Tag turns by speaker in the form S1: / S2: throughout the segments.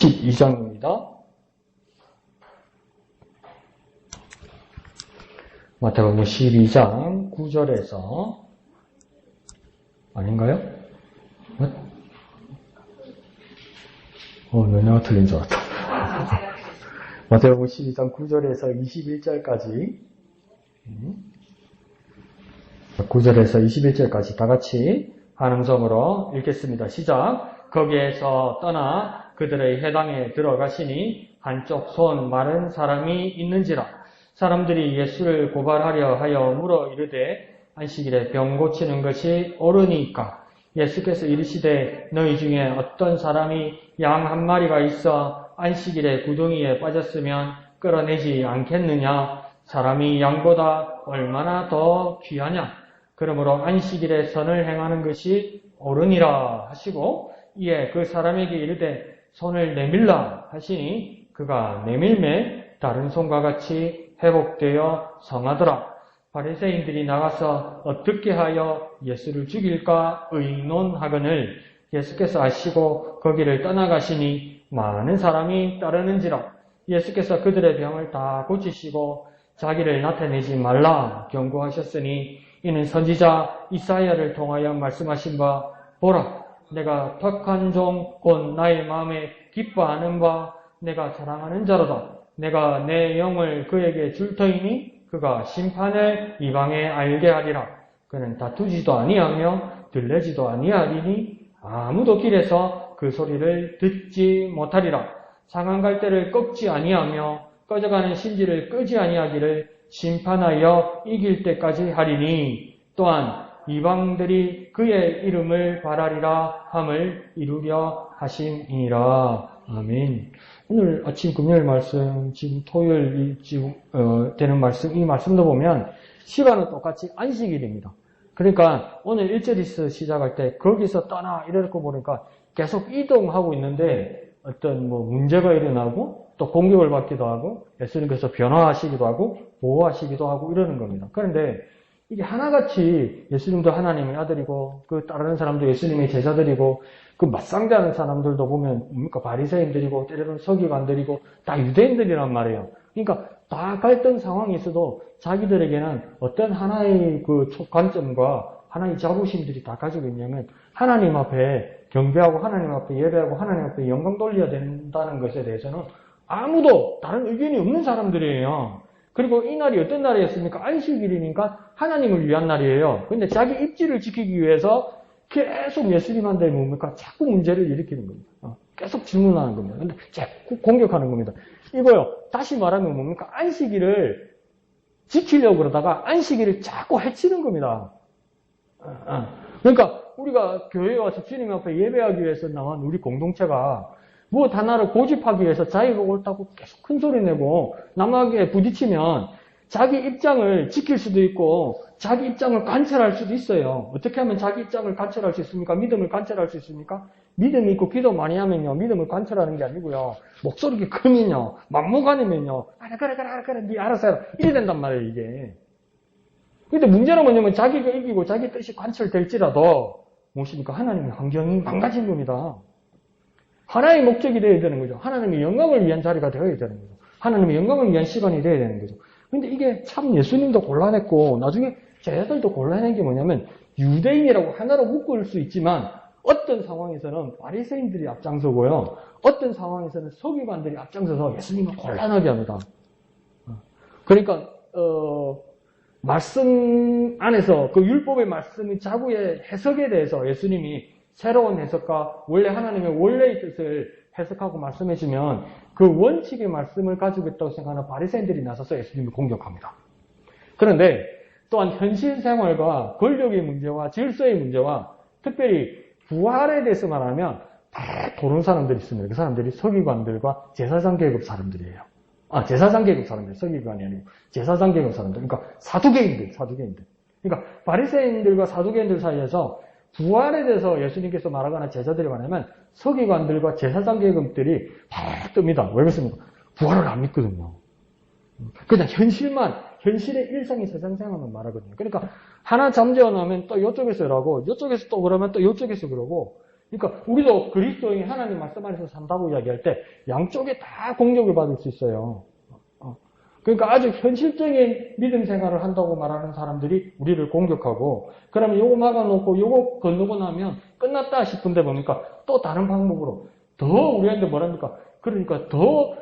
S1: 12장입니다. 마태복음 12장 9절에서 아닌가요? 내가 틀린 줄 알았다. 마태복음 12장 9절에서 21절까지 9절에서 21절까지 다 같이 한 음성으로 읽겠습니다. 시작. 거기에서 떠나 그들의 회당에 들어가시니 한쪽 손 마른 사람이 있는지라. 사람들이 예수를 고발하려 하여 물어 이르되 안식일에 병 고치는 것이 옳으니까. 예수께서 이르시되 너희 중에 어떤 사람이 양 한 마리가 있어 안식일에 구덩이에 빠졌으면 끌어내지 않겠느냐. 사람이 양보다 얼마나 더 귀하냐. 그러므로 안식일에 선을 행하는 것이 옳으니라 하시고 이에 그 사람에게 이르되 손을 내밀라 하시니 그가 내밀매 다른 손과 같이 회복되어 성하더라. 바리새인들이 나가서 어떻게 하여 예수를 죽일까 의논하거늘 예수께서 아시고 거기를 떠나가시니 많은 사람이 따르는지라. 예수께서 그들의 병을 다 고치시고 자기를 나타내지 말라 경고하셨으니 이는 선지자 이사야를 통하여 말씀하신 바 보라 내가 택한 종 곧 나의 마음에 기뻐하는 바 내가 사랑하는 자로다. 내가 내 영을 그에게 줄 터이니 그가 심판을 이방에 알게 하리라. 그는 다투지도 아니하며 들레지도 아니하리니 아무도 길에서 그 소리를 듣지 못하리라. 상한 갈대를 꺾지 아니하며 꺼져가는 신지를 끄지 아니하기를 심판하여 이길 때까지 하리니 또한 이방들이 그의 이름을 바라리라 함을 이루려 하심이니라. 아멘. 오늘 아침 금요일 말씀, 지금 토요일 되는 말씀, 이 말씀도 보면 시간은 똑같이 안식일입니다. 그러니까 오늘 1절에서 시작할 때 거기서 떠나 이렇게 보니까 계속 이동하고 있는데 어떤 문제가 일어나고 또 공격을 받기도 하고 예수님께서 변화하시기도 하고 보호하시기도 하고 이러는 겁니다. 그런데 이게 하나같이 예수님도 하나님의 아들이고 그 따르는 사람도 예수님의 제자들이고 그 맞상대하는 사람들도 보면 뭡니까 바리새인들이고 때로는 서기관들이고 다 유대인들이란 말이에요. 그러니까 다 갈등 상황이 있어도 자기들에게는 어떤 하나의 그 관점과 하나의 자부심들이 다 가지고 있냐면 하나님 앞에 경배하고 하나님 앞에 예배하고 하나님 앞에 영광 돌려야 된다는 것에 대해서는 아무도 다른 의견이 없는 사람들이에요. 그리고 이 날이 어떤 날이었습니까? 안식일이니까 하나님을 위한 날이에요. 근데 자기 입지를 지키기 위해서 계속 예수님한테 뭡니까? 자꾸 문제를 일으키는 겁니다. 계속 질문하는 겁니다. 근데 자꾸 공격하는 겁니다. 이거요. 다시 말하면 뭡니까? 안식일을 지키려고 그러다가 안식일을 자꾸 해치는 겁니다. 그러니까 우리가 교회에 와서 주님 앞에 예배하기 위해서 나온 우리 공동체가 무엇 하나를 고집하기 위해서 자기가 옳다고 계속 큰 소리 내고 남에게 부딪히면 자기 입장을 지킬 수도 있고 자기 입장을 관철할 수도 있어요. 어떻게 하면 자기 입장을 관철할 수 있습니까? 믿음을 관철할 수 있습니까? 믿음이 있고 기도 많이 하면요. 믿음을 관철하는 게 아니고요. 목소리가 크면요. 막무가내면요. 그래, 네 알아서 해라. 이래 된단 말이에요, 이게. 근데 문제는 뭐냐면 자기가 이기고 자기 뜻이 관철될지라도 무엇입니까? 하나님의 환경이 망가진 겁니다. 하나의 목적이 되어야 되는 거죠. 하나님의 영광을 위한 자리가 되어야 되는 거죠. 하나님의 영광을 위한 시간이 되어야 되는 거죠. 근데 이게 참 예수님도 곤란했고 나중에 제자들도 곤란한 게 뭐냐면 유대인이라고 하나로 묶을 수 있지만 어떤 상황에서는 바리새인들이 앞장서고요. 어떤 상황에서는 서기관들이 앞장서서 예수님을 곤란하게 합니다. 그러니까 말씀 안에서 그 율법의 말씀의 자구의 해석에 대해서 예수님이 새로운 해석과 원래 하나님의 원래의 뜻을 해석하고 말씀해주면 그 원칙의 말씀을 가지고 있다고 생각하는 바리새인들이 나서서 예수님을 공격합니다. 그런데 또한 현실 생활과 권력의 문제와 질서의 문제와 특별히 부활에 대해서 말하면 다 도는 사람들이 있습니다. 그 사람들이 서기관들과 제사장 계급 사람들이에요. 제사장 계급 사람들, 서기관이 아니고 제사장 계급 사람들. 그러니까 사두개인들. 그러니까 바리새인들과 사두개인들 사이에서 부활에 대해서 예수님께서 말하거나 제자들이 말하면 서기관들과 제사장 계급들이 다 뜹니다. 왜 그렇습니까? 부활을 안 믿거든요. 그냥 현실의 일상의 세상 생활만 말하거든요. 그러니까 하나 잠재워 놓으면 또 이쪽에서 이러고 이쪽에서 또 그러면 또 이쪽에서 그러고 그러니까 우리도 그리스도인이 하나님 말씀 안에서 산다고 이야기할 때 양쪽에 다 공격을 받을 수 있어요. 그러니까 아주 현실적인 믿음 생활을 한다고 말하는 사람들이 우리를 공격하고, 그러면 요거 막아놓고 요거 건너고 나면 끝났다 싶은데 뭡니까? 또 다른 방법으로 더 우리한테 뭐랍니까? 그러니까 더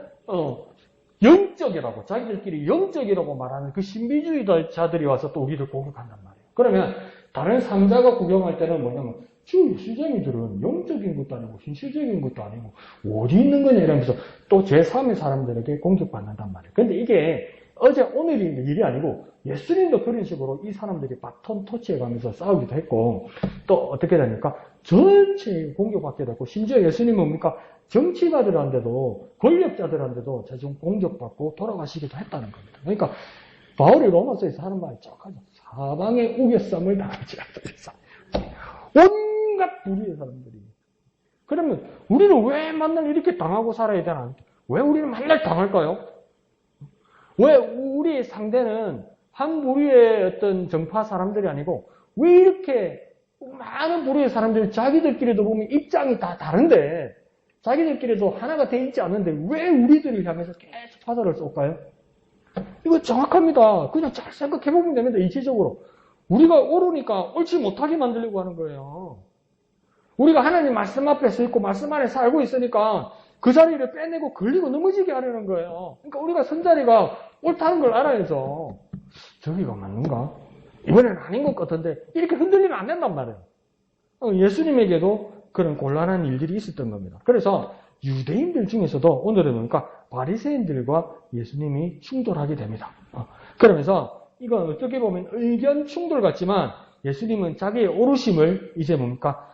S1: 영적이라고, 자기들끼리 영적이라고 말하는 그 신비주의자들이 와서 또 우리를 공격한단 말이에요. 그러면 다른 삼자가 구경할 때는 뭐냐면, 예수쟁이들은 영적인 것도 아니고 현실적인 것도 아니고 어디 있는 거냐 이러면서 또 제3의 사람들에게 공격받는단 말이에요. 그런데 이게 어제 오늘이 일이 아니고 예수님도 그런 식으로 이 사람들이 바톤 터치해가면서 싸우기도 했고, 또 어떻게 되니까 전체 공격받게 되고, 심지어 예수님은 뭡니까? 정치가들한테도 권력자들한테도 자주 공격받고 돌아가시기도 했다는 겁니다. 그러니까 바울이 로마서에서 하는 말이 정확하죠. 사방에 우겨쌈을 당하지 않도록 온갖 불의의 사람들이. 그러면 우리는 왜 맨날 이렇게 당하고 살아야 되나? 왜 우리는 맨날 당할까요? 왜 우리의 상대는 한 부류의 어떤 정파 사람들이 아니고 왜 이렇게 많은 부류의 사람들이 자기들끼리도 보면 입장이 다 다른데 자기들끼리도 하나가 돼 있지 않은데 왜 우리들을 향해서 계속 화살을 쏠까요? 이거 정확합니다. 그냥 잘 생각해보면 됩니다. 이치적으로. 우리가 옳으니까 옳지 못하게 만들려고 하는 거예요. 우리가 하나님 말씀 앞에 서 있고 말씀 안에 살고 있으니까 그 자리를 빼내고 걸리고 넘어지게 하려는 거예요. 그러니까 우리가 선 자리가 옳다는 걸 알아야죠. 저기가 맞는가? 이번에는 아닌 것 같은데 이렇게 흔들리면 안 된단 말이에요. 예수님에게도 그런 곤란한 일들이 있었던 겁니다. 그래서 유대인들 중에서도 오늘은 그러니까 바리새인들과 예수님이 충돌하게 됩니다. 그러면서 이건 어떻게 보면 의견 충돌 같지만 예수님은 자기의 옳으심을 이제 뭡니까?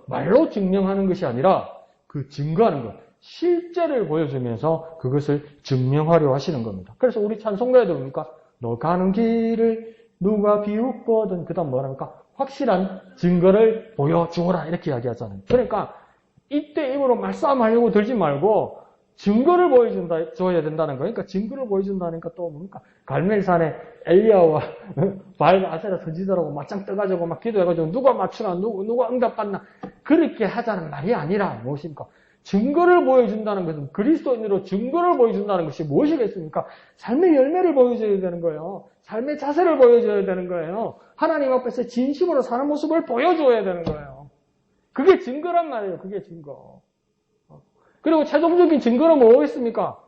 S1: 말로 증명하는 것이 아니라 그 증거하는 것, 실제를 보여주면서 그것을 증명하려 하시는 겁니다. 그래서 우리 찬송가에도 뭡니까? 너 가는 길을 누가 비웃거든, 그 다음 뭐랍니까? 확실한 증거를 보여주어라, 이렇게 이야기하잖아요. 그러니까 이때 입으로 말싸움하려고 들지 말고 증거를 보여줘야 된다는 거예요. 그러니까 증거를 보여준다니까 또 뭡니까? 갈멜산에 엘리야와 바알 아세라 선지자라고 맞짱 떠가지고 막 기도해가지고 누가 맞추나, 누가 응답받나, 그렇게 하자는 말이 아니라 무엇입니까? 증거를 보여준다는 것은 그리스도인으로 증거를 보여준다는 것이 무엇이겠습니까? 삶의 열매를 보여줘야 되는 거예요. 삶의 자세를 보여줘야 되는 거예요. 하나님 앞에서 진심으로 사는 모습을 보여줘야 되는 거예요. 그게 증거란 말이에요. 그게 증거. 그리고 최종적인 증거는 뭐겠습니까?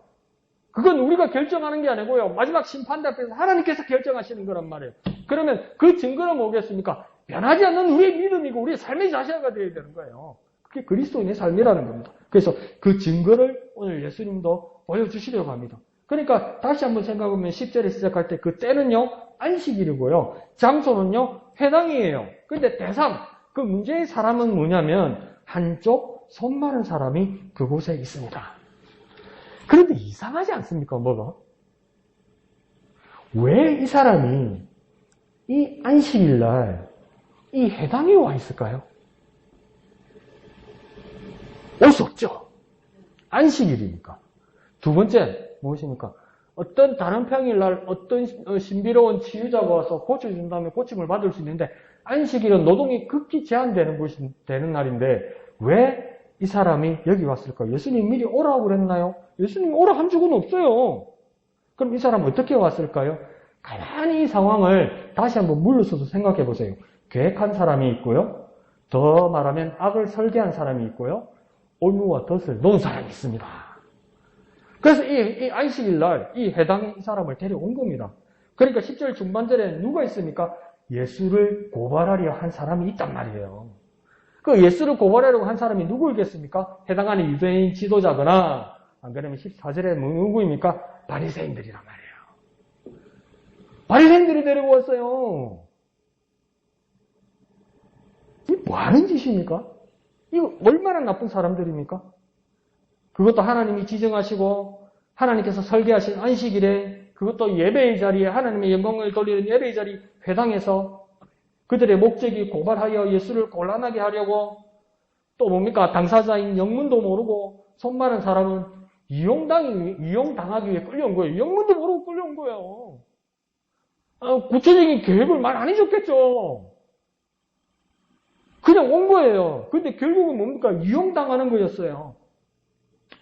S1: 그건 우리가 결정하는 게 아니고요. 마지막 심판대 앞에서 하나님께서 결정하시는 거란 말이에요. 그러면 그 증거는 뭐겠습니까? 변하지 않는 우리의 믿음이고 우리의 삶의 자세가 되어야 되는 거예요. 그게 그리스도인의 삶이라는 겁니다. 그래서 그 증거를 오늘 예수님도 보여주시려고 합니다. 그러니까 다시 한번 생각해보면 10절에 시작할 때 그 때는요, 안식일이고요. 장소는요, 회당이에요. 그런데 대상, 그 문제의 사람은 뭐냐면 한쪽 손 마른 사람이 그곳에 있습니다. 그런데 이상하지 않습니까? 뭐가? 왜 이 사람이 이 안식일날 이 회당에 와 있을까요? 올 수 없죠. 안식일이니까. 두 번째 무엇입니까? 어떤 다른 평일날 어떤 신비로운 치유자가 와서 고쳐준 다음에 고침을 받을 수 있는데 안식일은 노동이 극히 제한되는 것이 되는 날인데 왜 이 사람이 여기 왔을까요? 예수님 미리 오라고 그랬나요? 예수님 오라 한 적은 없어요. 그럼 이 사람은 어떻게 왔을까요? 가만히 이 상황을 다시 한번 물러서서 생각해 보세요. 계획한 사람이 있고요. 더 말하면 악을 설계한 사람이 있고요. 올무와 덫을 놓은 사람이 있습니다. 그래서 이 안식일날 이 해당의 이 사람을 데려온 겁니다. 그러니까 10절 중반절에 누가 있습니까? 예수를 고발하려 한 사람이 있단 말이에요. 그 예수를 고발하려고 한 사람이 누구이겠습니까? 해당하는 유대인 지도자거나 안 그러면 14절에 누구입니까? 바리새인들이란 말이에요. 바리새인들이 데리고 왔어요. 이게 뭐 하는 짓입니까? 이거 얼마나 나쁜 사람들입니까? 그것도 하나님이 지정하시고 하나님께서 설계하신 안식일에 그것도 예배의 자리에 하나님의 영광을 돌리는 예배의 자리 회당에서 그들의 목적이 고발하여 예수를 곤란하게 하려고 또 뭡니까? 당사자인 영문도 모르고 손 마른 사람은 이용당하기 위해 끌려온 거예요. 영문도 모르고 끌려온 거예요. 구체적인 계획을 말 안 해줬겠죠. 그냥 온 거예요. 근데 결국은 뭡니까? 이용당하는 거였어요.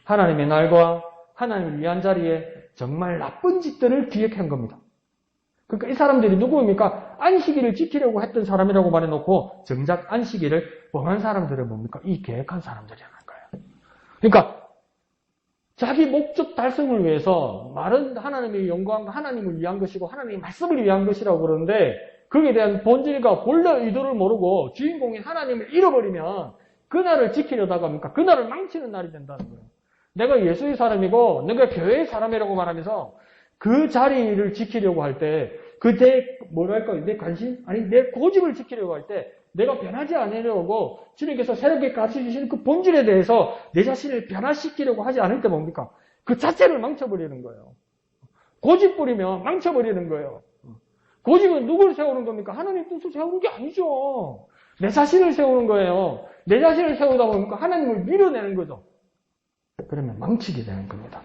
S1: 하나님의 날과 하나님을 위한 자리에 정말 나쁜 짓들을 기획한 겁니다. 그러니까 이 사람들이 누구입니까? 안식일을 지키려고 했던 사람이라고 말해놓고 정작 안식일을 범한 사람들은 뭡니까? 이 계획한 사람들이라는 거예요. 그러니까 자기 목적 달성을 위해서 말은 하나님의 영광과 하나님을 위한 것이고 하나님의 말씀을 위한 것이라고 그러는데 거기에 대한 본질과 본래 의도를 모르고 주인공인 하나님을 잃어버리면 그날을 지키려다가 뭡니까? 그날을 망치는 날이 된다는 거예요. 내가 예수의 사람이고 내가 교회의 사람이라고 말하면서 그 자리를 지키려고 할 때 내 관심? 아니 내 고집을 지키려고 할 때 내가 변하지 않으려고 주님께서 새롭게 가르쳐주시는 그 본질에 대해서 내 자신을 변화시키려고 하지 않을 때 뭡니까? 그 자체를 망쳐버리는 거예요. 고집 부리면 망쳐버리는 거예요. 고집은 누구를 세우는 겁니까? 하나님 뜻을 세우는 게 아니죠. 내 자신을 세우는 거예요. 내 자신을 세우다 보니까 하나님을 밀어내는 거죠. 그러면 망치게 되는 겁니다.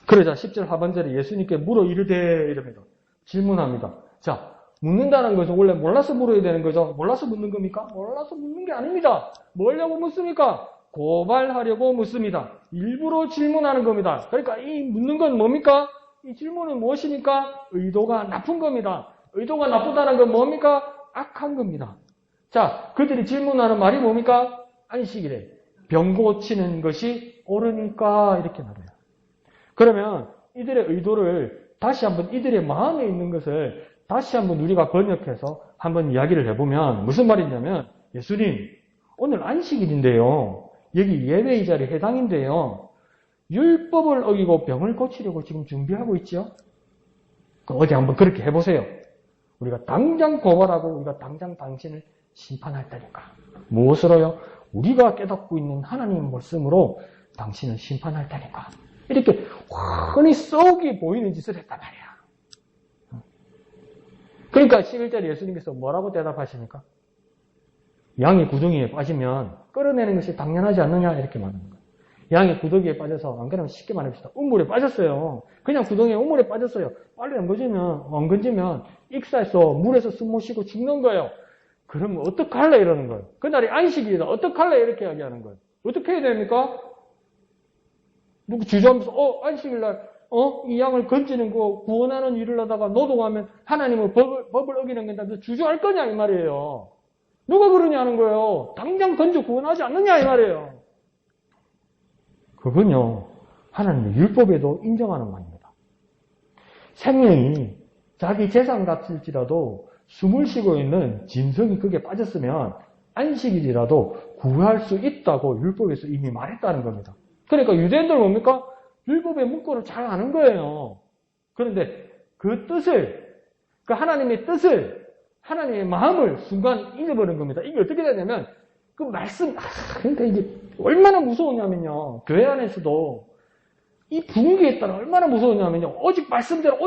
S1: 그러자 10절 하반절에 예수님께 물어 이르되 이럽니다. 질문합니다. 자, 묻는다는 것은 원래 몰라서 물어야 되는 거죠. 몰라서 묻는 겁니까? 몰라서 묻는 게 아닙니다. 뭐려고 묻습니까? 고발하려고 묻습니다. 일부러 질문하는 겁니다. 그러니까 이 묻는 건 뭡니까? 이 질문은 무엇입니까? 의도가 나쁜 겁니다. 의도가 나쁘다는 건 뭡니까? 악한 겁니다. 자, 그들이 질문하는 말이 뭡니까? 안식일에 병 고치는 것이 옳으니까 이렇게 말해요. 그러면 이들의 의도를 다시 한번 이들의 마음에 있는 것을 다시 한번 우리가 번역해서 한번 이야기를 해보면 무슨 말이냐면 예수님 오늘 안식일인데요. 여기 예배의 자리 해당인데요. 율법을 어기고 병을 고치려고 지금 준비하고 있죠. 어디 한번 그렇게 해보세요. 우리가 당장 고발하고 우리가 당장 당신을 심판할 테니까. 무엇으로요? 우리가 깨닫고 있는 하나님의 말씀으로 당신을 심판할 테니까. 이렇게 훤히 썩이 보이는 짓을 했단 말이야. 그러니까 11절에 예수님께서 뭐라고 대답하십니까? 양이 구덩이에 빠지면 끌어내는 것이 당연하지 않느냐 이렇게 말하는 거예요. 양이 구덩이에 빠져서 안 그러면 쉽게 말합시다. 우물에 빠졌어요. 그냥 구덩이에 우물에 빠졌어요. 빨리 안 건지면 익사해서 물에서 숨 못 쉬고 죽는 거예요. 그러면 어떡할래 이러는 거예요. 그날이 안식일이다. 어떡할래 이렇게 이야기하는 거예요. 어떻게 해야 됩니까? 누구 주저하면서 안식일날 이 양을 건지는 거 구원하는 일을 하다가 노동하면 하나님은 법을 어기는 건데 너 주저할 거냐 이 말이에요. 누가 그러냐는 거예요. 당장 건져 구원하지 않느냐 이 말이에요. 그건요 하나님의 율법에도 인정하는 말입니다. 생명이 자기 재산 같을지라도 숨을 쉬고 있는 짐승이 그게 빠졌으면 안식일이라도 구할 수 있다고 율법에서 이미 말했다는 겁니다. 그러니까 유대인들 뭡니까? 율법의 문구를 잘 아는 거예요. 그런데 그 뜻을, 그 하나님의 뜻을, 하나님의 마음을 순간 잊어버린 겁니다. 이게 어떻게 되냐면, 그 말씀, 그러니까 이게 얼마나 무서우냐면요. 교회 안에서도 이 분위기에 따라 얼마나 무서우냐면요. 오직 말씀대로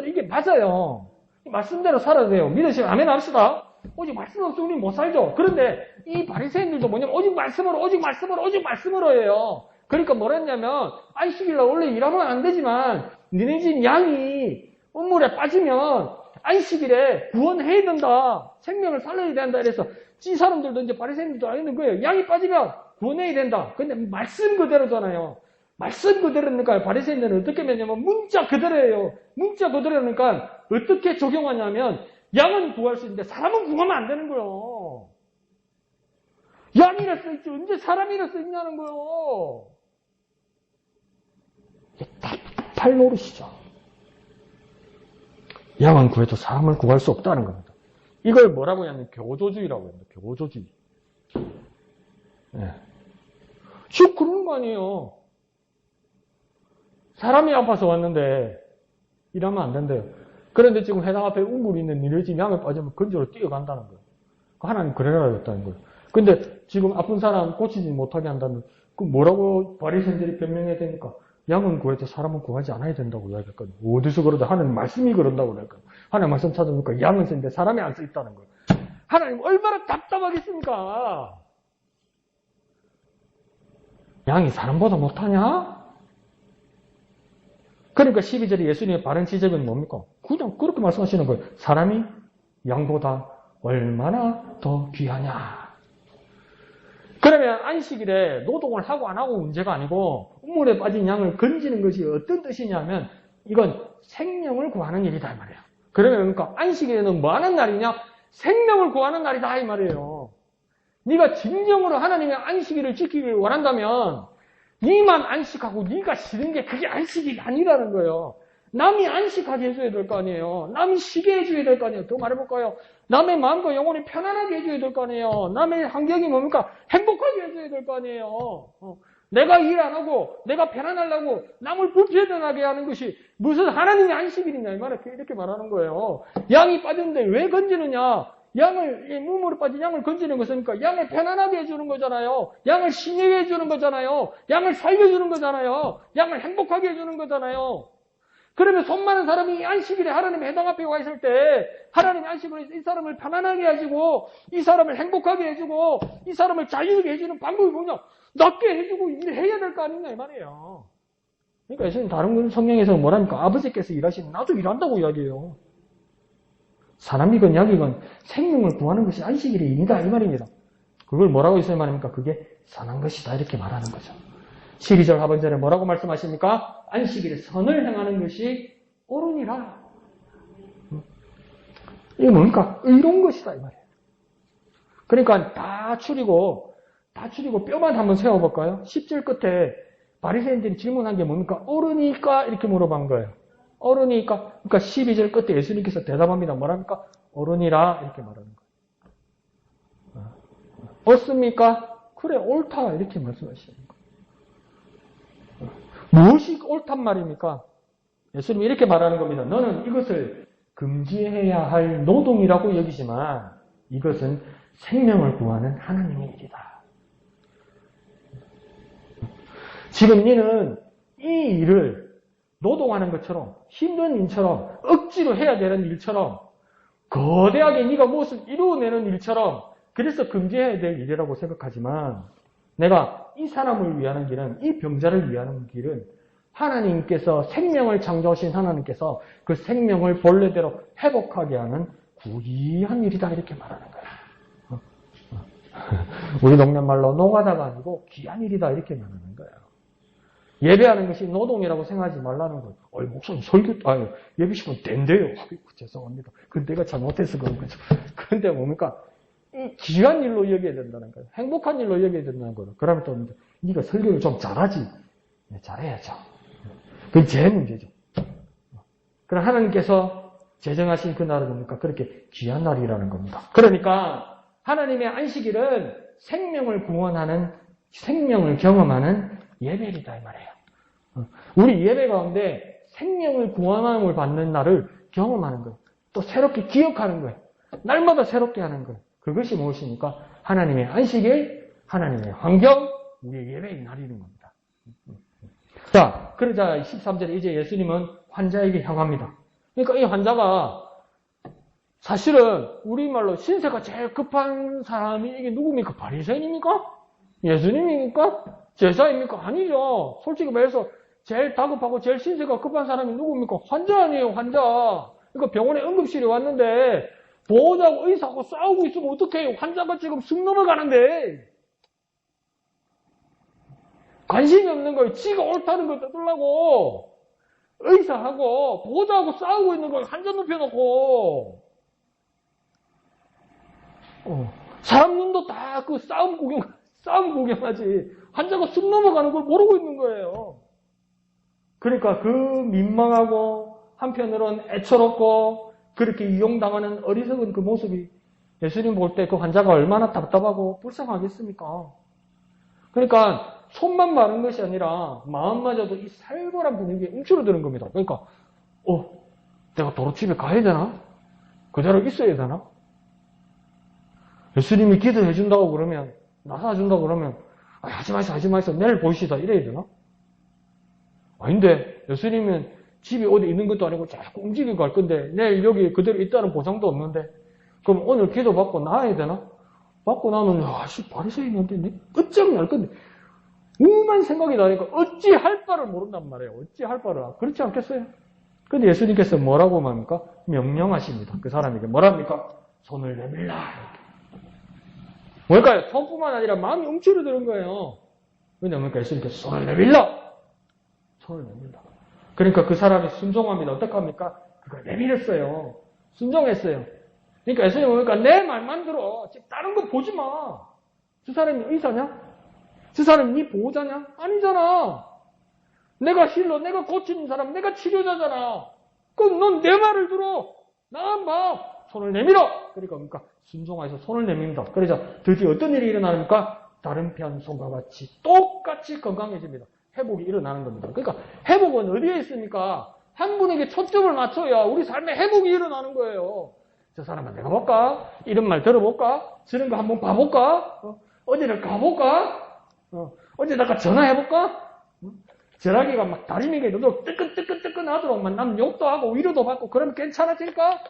S1: 이게 맞아요. 이 말씀대로 살아야 돼요. 믿으시면 아멘 합시다. 오직 말씀 없이 우리는 못 살죠. 그런데 이 바리새인들도 뭐냐면 오직 말씀으로 해요. 그러니까 뭐라 했냐면 안식일날 원래 일하면 안 되지만 니네 집 양이 우물에 빠지면 안식일에 구원해야 된다. 생명을 살려야 된다. 이래서 이 사람들도 이제 바리새인들도 알겠는 거예요. 양이 빠지면 구원해야 된다. 근데 말씀 그대로잖아요. 말씀 그대로니까 바리새인들은 어떻게 했냐면 문자 그대로예요. 문자 그대로니까 어떻게 적용하냐면 양은 구할 수 있는데 사람은 구하면 안 되는 거예요. 양이라 써있지 언제 사람이라 써있냐는 거예요. 이게 답답할 노릇이죠. 양은 구해도 사람을 구할 수 없다는 겁니다. 이걸 뭐라고 하냐면 교조주의라고 합니다. 교조주의. 네. 즉 그런 거 아니에요. 사람이 아파서 왔는데 이러면 안 된대요. 그런데 지금 해당 앞에 우물이 있는 니네 집 양을 빠지면 건조로 뛰어간다는 거예요. 하나님 그래라 했다는 거예요. 근데 지금 아픈 사람 고치지 못하게 한다면 그 뭐라고 바리새인들이 변명해야 됩니까? 양은 구해도 사람은 구하지 않아야 된다고 이야기했거든요. 어디서 그러다 하나님 말씀이 그런다고 그랬거든요. 하나님 말씀 찾아보니까 양은 쓰는데 사람이 안 써 있다는 거예요. 하나님 얼마나 답답하겠습니까? 양이 사람보다 못하냐? 그러니까 12절에 예수님의 바른 지적은 뭡니까? 그냥 그렇게 말씀하시는 거예요. 사람이 양보다 얼마나 더 귀하냐. 그러면 안식일에 노동을 하고 안 하고 문제가 아니고 우물에 빠진 양을 건지는 것이 어떤 뜻이냐면 이건 생명을 구하는 일이다 이 말이에요. 그러면 그러니까 안식일에는 뭐 하는 날이냐? 생명을 구하는 날이다 이 말이에요. 네가 진정으로 하나님의 안식일을 지키기를 원한다면 네만 안식하고 네가 쉬는 게 그게 안식이 아니라는 거예요. 남이 안식하게 해줘야 될 거 아니에요. 남이 쉬게 해줘야 될 거 아니에요. 더 말해볼까요? 남의 마음과 영혼이 편안하게 해줘야 될 거 아니에요. 남의 환경이 뭡니까? 행복하게 해줘야 될 거 아니에요. 내가 일 안 하고 내가 편안하려고 남을 불편하게 하는 것이 무슨 하나님의 안식일이냐 이 말이에요. 이렇게 말하는 거예요. 양이 빠졌는데 왜 건지느냐? 우물에 빠진 양을 건지는 것은 그러니까 양을 편안하게 해주는 거잖아요. 양을 신뢰게 해주는 거잖아요. 양을 살려주는 거잖아요. 양을 행복하게 해주는 거잖아요. 그러면 손 많은 사람이 안식일에 하나님의 해당 앞에 와 있을 때 하나님의 안식일에 이 사람을 편안하게 해주고 이 사람을 행복하게 해주고 이 사람을 자유롭게 해주는 방법이 뭐냐? 낫게 해주고 일해야 될 거 아니냐 이 말이에요. 그러니까 예수님 다른 성경에서 뭐랍니까? 아버지께서 일하시면 나도 일한다고 이야기해요. 사람이건 약이건 생명을 구하는 것이 안식일의 일이다 이 말입니다. 그걸 뭐라고 있어야 말입니까? 그게 선한 것이다 이렇게 말하는 거죠. 12절 하반절에 뭐라고 말씀하십니까? 안식일에 선을 행하는 것이 옳으니라. 이게 뭡니까? 의로운 것이다 이 말이에요. 그러니까 다 추리고 뼈만 한번 세워볼까요? 10절 끝에 바리새인들이 질문한 게 뭡니까? 옳으니까 이렇게 물어본 거예요. 옳으니까. 그러니까 12절 끝에 예수님께서 대답합니다. 뭐랍니까? 옳으니라 이렇게 말하는 거예요. 옳습니까? 그래 옳다 이렇게 말씀하시는 거예요. 무엇이 옳단 말입니까? 예수님이 이렇게 말하는 겁니다. 너는 이것을 금지해야 할 노동이라고 여기지만 이것은 생명을 구하는 하나님의 일이다. 지금 너는 이 일을 노동하는 것처럼 힘든 일처럼 억지로 해야 되는 일처럼 거대하게 네가 무엇을 이루어내는 일처럼 그래서 금지해야 될 일이라고 생각하지만 내가 이 사람을 위하는 길은 이 병자를 위하는 길은 하나님께서 생명을 창조하신 하나님께서 그 생명을 본래대로 회복하게 하는 구이한 일이다 이렇게 말하는 거야. 우리 동네 말로 노가다가 아니고 귀한 일이다 이렇게 말하는 거야. 예배하는 것이 노동이라고 생각하지 말라는 거예요. 목사님 예배 시간 된대요. 죄송합니다. 그건 내가 잘못해서 그런 거죠. 그런데 뭡니까? 이 귀한 일로 여겨야 된다는 거예요. 행복한 일로 여겨야 된다는 거예요. 그러면 또 네가 설교를 좀 잘하지. 네, 잘해야죠. 그게 제 문제죠. 그럼 하나님께서 제정하신 그 날은 뭡니까? 그렇게 귀한 날이라는 겁니다. 그러니까 하나님의 안식일은 생명을 구원하는, 생명을 경험하는 예배이다 이 말이에요. 우리 예배 가운데 생명을 구원함을 받는 날을 경험하는 거예요. 또 새롭게 기억하는 거예요. 날마다 새롭게 하는 거예요. 그것이 무엇입니까? 하나님의 안식일, 하나님의 환경, 우리의 예배의 날이는 겁니다. 자, 그러자 13절에 이제 예수님은 환자에게 향합니다. 그러니까 이 환자가 사실은 우리말로 신세가 제일 급한 사람이 이게 누굽니까? 바리새인입니까? 예수님입니까? 제사입니까? 아니죠. 솔직히 말해서 제일 다급하고 제일 신세가 급한 사람이 누굽니까? 환자 아니에요, 환자. 그러니까 병원에 응급실에 왔는데 보호자하고 의사하고 싸우고 있으면 어떡해요? 환자가 지금 숨 넘어가는데. 관심이 없는 거예요. 지가 옳다는 걸 떠들라고. 의사하고 보호자하고 싸우고 있는 걸 환자 눕혀놓고. 사람 눈도 다 그 싸움 구경하지. 환자가 숨 넘어가는 걸 모르고 있는 거예요. 그러니까 그 민망하고 한편으로는 애처롭고 그렇게 이용당하는 어리석은 그 모습이 예수님 볼 때 그 환자가 얼마나 답답하고 불쌍하겠습니까? 그러니까 손만 마른 것이 아니라 마음마저도 이 살벌한 분위기에 움츠러드는 겁니다. 그러니까 내가 도로 집에 가야 되나? 그대로 있어야 되나? 예수님이 기도해 준다고 그러면 나사 준다고 그러면 하지 마이소 내일 보시다 이래야 되나? 아닌데 예수님은 집에 어디 있는 것도 아니고 자꾸 움직이고 갈 건데 내일 여기 그대로 있다는 보장도 없는데 그럼 오늘 기도 받고 나와야 되나? 받고 나면 바리새인인데 끝장날 건데 우만 생각이 나니까 어찌할 바를 모른단 말이에요. 어찌할 바를. 그렇지 않겠어요? 근데 예수님께서 뭐라고 말합니까? 명령하십니다. 그 사람에게 뭐랍니까? 손을 내밀라. 뭘까요? 손뿐만 아니라 마음이 움츠러드는 거예요. 왜냐면 예수님께서 손을 내밀라. 손을 내밀라. 그러니까 그 사람이 순종합니다. 어떡합니까? 그걸 내밀었어요. 순종했어요. 그러니까 예수님은 그러니까 내 말만 들어. 다른 거 보지 마. 저 사람이 의사냐? 저 사람이 네 보호자냐? 아니잖아. 내가 힐러, 내가 고치는 사람, 내가 치료자잖아. 그럼 넌 내 말을 들어. 나만 봐. 손을 내밀어. 그러니까 순종해서 손을 내밉니다. 그래서 드디어 어떤 일이 일어나니까 다른 편 손과 같이 똑같이 건강해집니다. 회복이 일어나는 겁니다. 그러니까 회복은 어디에 있습니까? 한 분에게 초점을 맞춰야 우리 삶에 회복이 일어나는 거예요. 저 사람은 내가 볼까? 이런 말 들어볼까? 저런 거 한번 봐볼까? 어디를 가볼까? 어디다가 전화해볼까? 전화기가 막 다리미게 너도 뜨끈뜨끈뜨끈 하도록 남 욕도 하고 위로도 받고 그러면 괜찮아질까?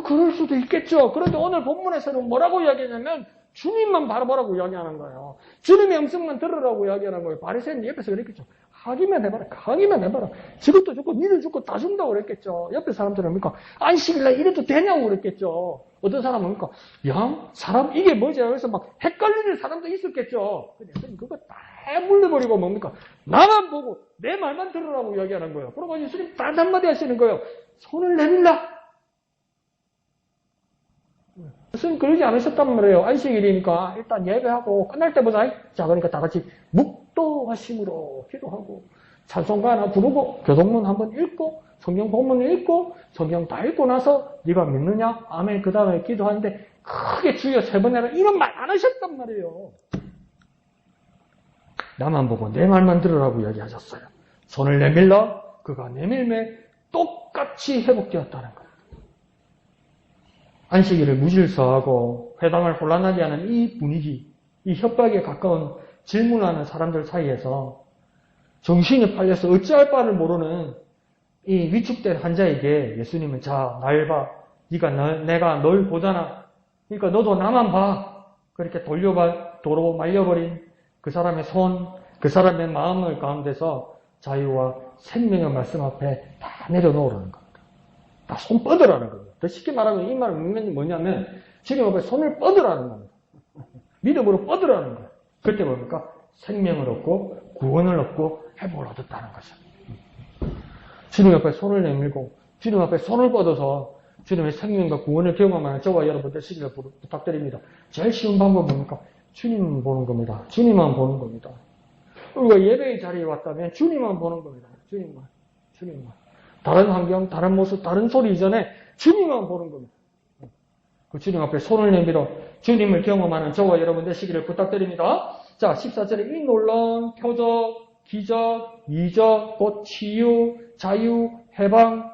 S1: 그럴 수도 있겠죠. 그런데 오늘 본문에서는 뭐라고 이야기하냐면 주님만 바라보라고 이야기하는 거예요. 주님의 음성만 들으라고 이야기하는 거예요. 바리새인 옆에서 그랬겠죠. 하기만 해봐라. 하기만 해봐라. 저것도 주고 니도 주고 다 준다고 그랬겠죠. 옆에 사람들은 뭡니까? 안식일날 이래도 되냐고 그랬겠죠. 어떤 사람은 뭡니까? 야, 사람 이게 뭐지? 그래서 막 헷갈리는 사람도 있었겠죠. 근데 예수님 그거 다 물려버리고 뭡니까? 나만 보고 내 말만 들으라고 이야기하는 거예요. 그러고 예수님 단 한마디 하시는 거예요. 손을 내밀라. 예수님 그러지 않으셨단 말이에요. 안식일이니까 일단 예배하고 끝날 때 보자. 자, 그러니까 다 같이 묵도하심으로 기도하고 찬송가 하나 부르고 교동문 한번 읽고 성경 본문을 읽고 성경 다 읽고 나서 네가 믿느냐? 아멘. 그 다음에 기도하는데 크게 주여 세 번 해라. 이런 말 안 하셨단 말이에요. 나만 보고 내 말만 들으라고 이야기하셨어요. 손을 내밀러 그가 내밀매 똑같이 회복되었다는 거예요. 안식일을 무질서하고 회당을 혼란하게 하는 이 분위기, 이 협박에 가까운 질문하는 사람들 사이에서 정신이 팔려서 어찌할 바를 모르는 이 위축된 환자에게 예수님은 자, 날 봐. 내가 널 보잖아. 그러니까 너도 나만 봐. 그렇게 도로 말려버린 그 사람의 손, 그 사람의 마음을 가운데서 자유와 생명의 말씀 앞에 다 내려놓으라는 겁니다. 다 손 뻗으라는 겁니다. 더 쉽게 말하면 이 말은 뭐냐면 주님 앞에 손을 뻗으라는 겁니다. 믿음으로 뻗으라는 거예요. 그때 뭡니까? 생명을 얻고 구원을 얻고 회복을 얻었다는 거죠. 주님 앞에 손을 내밀고 주님 앞에 손을 뻗어서 주님의 생명과 구원을 경험하는 저와 여러분 되시기를 부탁드립니다. 제일 쉬운 방법은 뭡니까? 주님만 보는 겁니다. 주님만 보는 겁니다. 우리가 예배의 자리에 왔다면 주님만 보는 겁니다. 주님만. 다른 환경, 다른 모습, 다른 소리 이전에 주님만 보는 겁니다. 그 주님 앞에 손을 내밀어 주님을 경험하는 저와 여러분 되시기를 부탁드립니다. 자, 14절에 이 놀라운 표적, 기적, 이적, 곧 치유, 자유, 해방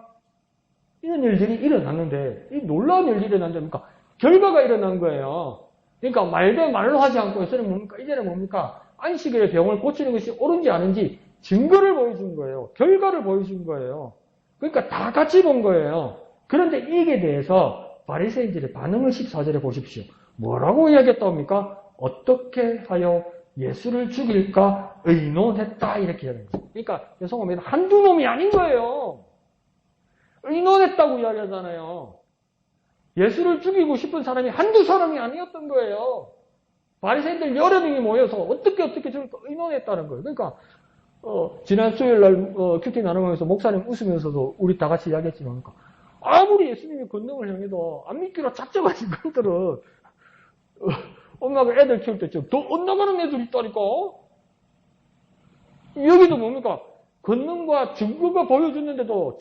S1: 이런 일들이 일어났는데 이 놀라운 일들이 일어났는데 그러니까 결과가 일어난 거예요. 그러니까 말로 하지 않고 이제는 뭡니까? 안식일에 병을 고치는 것이 옳은지 아닌지 증거를 보여준 거예요. 결과를 보여준 거예요. 그러니까 다 같이 본 거예요. 그런데 이게 대해서 바리새인들의 반응을 14절에 보십시오. 뭐라고 이야기했다 옵니까? 어떻게 하여 예수를 죽일까 의논했다 이렇게 하는 거예요. 그러니까 여성은 한두 놈이 아닌 거예요. 의논했다고 이야기하잖아요. 예수를 죽이고 싶은 사람이 한두 사람이 아니었던 거예요. 바리새인들 여러 명이 모여서 어떻게 저렇게 의논했다는 거예요. 그러니까 지난 수요일날 큐티 나누면서 목사님 웃으면서도 우리 다 같이 이야기했지만 그러니까 아무리 예수님이 권능을 행해도 안 믿기로 작정하신 것들은 엄마가 애들 키울 때 좀 더 엇나가는 애들이 있다니까. 여기도 뭡니까? 권능과 증거가 보여줬는데도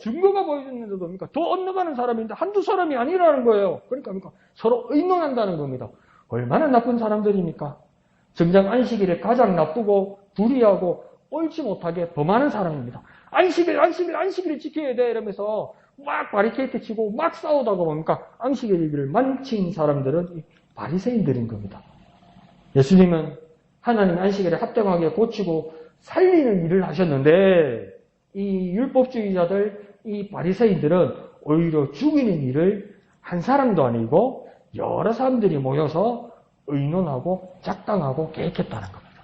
S1: 뭡니까? 더 엇나가는 사람인데 한두 사람이 아니라는 거예요. 그러니까 서로 의논한다는 겁니다. 얼마나 나쁜 사람들입니까? 정작 안식일에 가장 나쁘고 불의하고 옳지 못하게 범하는 사람입니다. 안식일을 지켜야 돼 이러면서 막 바리케이트 치고 막 싸우다가 뭡니까? 안식일을 만친 사람들은 바리새인들인 겁니다. 예수님은 하나님 안식일에 합당하게 고치고 살리는 일을 하셨는데 이 율법주의자들, 이 바리새인들은 오히려 죽이는 일을 한 사람도 아니고 여러 사람들이 모여서 의논하고 작당하고 계획했다는 겁니다.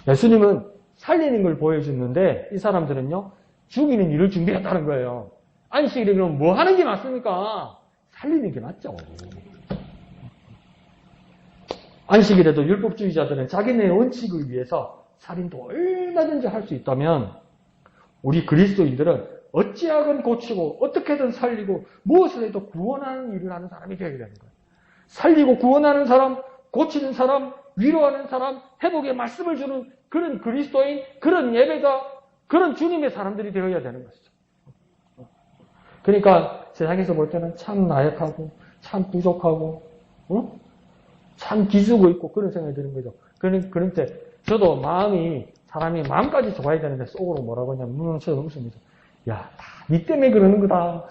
S1: 예수님은 살리는 걸 보여줬는데 이 사람들은요 죽이는 일을 준비했다는 거예요. 안식일에 그럼 뭐 하는 게 맞습니까? 살리는 게 맞죠. 안식일에도 율법주의자들은 자기네의 원칙을 위해서 살인도 얼마든지 할 수 있다면 우리 그리스도인들은 어찌하건 고치고 어떻게든 살리고 무엇을 해도 구원하는 일을 하는 사람이 되어야 되는 거예요. 살리고 구원하는 사람, 고치는 사람, 위로하는 사람, 회복의 말씀을 주는 그런 그리스도인, 그런 예배자, 그런 주님의 사람들이 되어야 되는 것이죠. 그러니까 세상에서 볼 때는 참 나약하고 참 부족하고 참 기죽어 있고 그런 생각이 드는 거죠. 그런 때 저도 사람이 마음까지 좋아야 되는데 속으로 뭐라고 하냐면 저도 웃습니다. 야, 다 니 때문에 그러는 거다.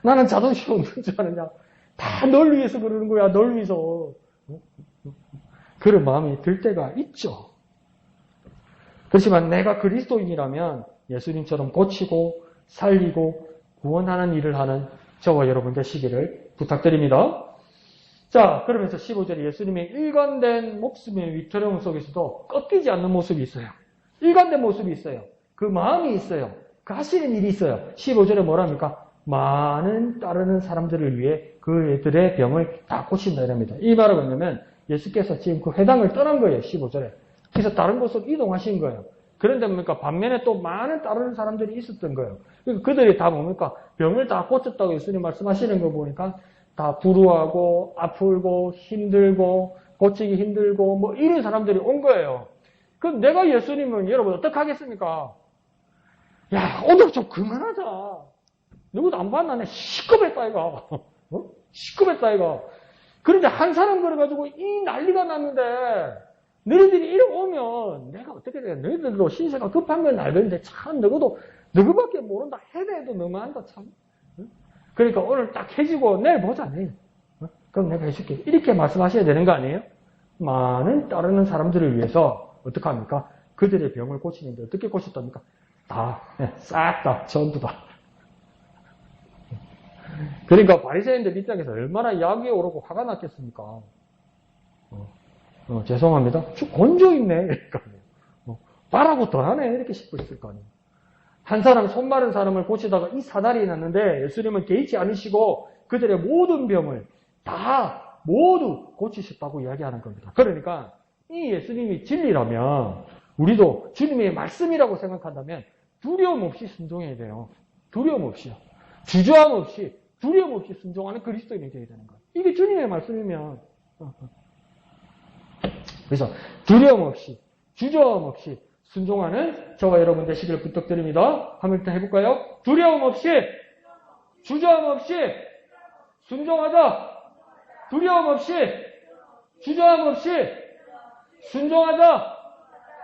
S1: 나는 자존심 없는 줄 아느냐. 다 널 위해서 그러는 거야. 널 위해서. 그런 마음이 들 때가 있죠. 그렇지만 내가 그리스도인이라면 예수님처럼 고치고 살리고 구원하는 일을 하는 저와 여러분 되시기를 부탁드립니다. 자, 그러면서 15절에 예수님의 일관된 목숨의 위태로움 속에서도 꺾이지 않는 모습이 있어요. 일관된 모습이 있어요. 그 마음이 있어요. 그 하시는 일이 있어요. 15절에 뭐랍니까? 많은 따르는 사람들을 위해 그들의 병을 다 고친다 이랍니다. 이 말은 뭐냐면 예수께서 지금 그 회당을 떠난 거예요. 15절에. 그래서 다른 곳으로 이동하신 거예요. 그런데 뭡니까? 반면에 또 많은 따르는 사람들이 있었던 거예요. 그들이 다 뭡니까? 병을 다 고쳤다고 예수님 말씀하시는 거 보니까 다 불우하고 아프고 힘들고 고치기 힘들고 뭐 이런 사람들이 온 거예요. 그럼 내가 예수님은 여러분 어떡하겠습니까? 야, 오늘 좀 그만하자. 누구도 안 봤나? 내 시급했다 이가. 시급했다 이가. 그런데 한 사람 그래가지고 이 난리가 났는데 너희들이 이리 오면 내가 어떻게 돼? 너희들도 신세가 급한 건 알겠는데 참 너희밖에 모른다. 해도 너무한다 참. 그러니까 오늘 딱 해지고 내일 보자 내일. 그럼 내가 해줄게. 이렇게 말씀하셔야 되는 거 아니에요? 많은 따르는 사람들을 위해서 어떡합니까? 그들의 병을 고치는데 어떻게 고쳤답니까? 싹 다 전부 다. 그러니까 바리새인들 입장에서 얼마나 약이 오르고 화가 났겠습니까? 죄송합니다. 곤조 있네. 그러니까 말하고 더하네 이렇게 싶었을 거 아니에요. 한 사람 손 마른 사람을 고치다가 이 사달이 났는데 예수님은 개의치 않으시고 그들의 모든 병을 다 모두 고치셨다고 이야기하는 겁니다. 그러니까 이 예수님이 진리라면 우리도 주님의 말씀이라고 생각한다면 두려움 없이 순종해야 돼요. 두려움 없이요. 주저함 없이 두려움 없이 순종하는 그리스도인이 되어야 되는 거예요. 이게 주님의 말씀이면 그래서 두려움 없이 주저함 없이 순종하는 저와 여러분 되시기를 부탁드립니다. 한번 일단 해볼까요? 두려움 없이 주저함 없이 순종하자. 두려움 없이 주저함 없이 순종하자.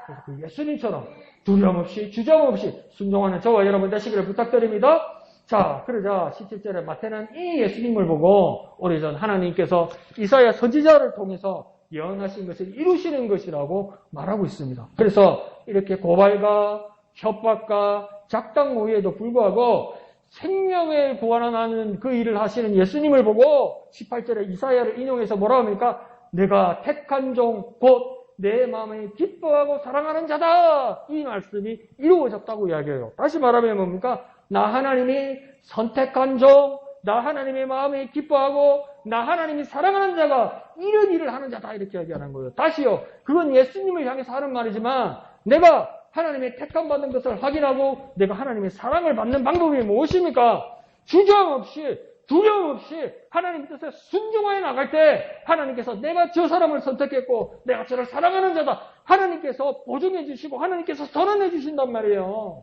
S1: 그래서 그 예수님처럼 두려움 없이 주저함 없이 순종하는 저와 여러분 되시기를 부탁드립니다. 자, 그러자 17절에 마태는 이 예수님을 보고 오래전 하나님께서 이사야 선지자를 통해서 예언하신 것을 이루시는 것이라고 말하고 있습니다. 그래서 이렇게 고발과 협박과 작당 모의에도 불구하고 생명을 구원하는 그 일을 하시는 예수님을 보고 18절에 이사야를 인용해서 뭐라 합니까? 내가 택한 종 곧 내 마음에 기뻐하고 사랑하는 자다. 이 말씀이 이루어졌다고 이야기해요. 다시 말하면 뭡니까? 나 하나님이 선택한 종, 나 하나님의 마음에 기뻐하고 나 하나님이 사랑하는 자가 이런 일을 하는 자다 이렇게 이야기하는 거예요. 다시요. 그건 예수님을 향해서 하는 말이지만 내가 하나님의 택함받는 것을 확인하고 내가 하나님의 사랑을 받는 방법이 무엇입니까? 주저함 없이 두려움 없이 하나님 뜻에 순종하여 나갈 때 하나님께서 내가 저 사람을 선택했고 내가 저를 사랑하는 자다. 하나님께서 보증해 주시고 하나님께서 선언해 주신단 말이에요.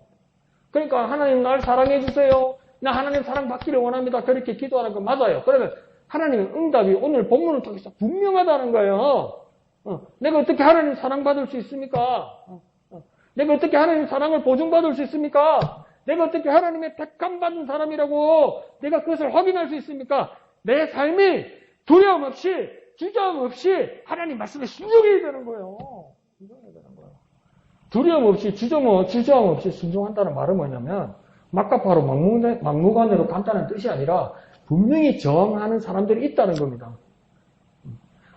S1: 그러니까 하나님 날 사랑해 주세요. 나 하나님 사랑 받기를 원합니다. 그렇게 기도하는 건 맞아요. 그러면 하나님의 응답이 오늘 본문을 통해서 분명하다는 거예요. 내가 어떻게 하나님 사랑받을 수 있습니까? 내가 어떻게 하나님 사랑을 보증받을 수 있습니까? 내가 어떻게 하나님의 택함받은 사람이라고 내가 그것을 확인할 수 있습니까? 내 삶이 두려움 없이 주저함 없이 하나님 말씀에 순종해야 되는 거예요. 순종해야 되는 거예요. 두려움 없이 주저함 없이 순종한다는 말은 뭐냐면 막가파로 막무가내로 간다는 뜻이 아니라 분명히 저항하는 사람들이 있다는 겁니다.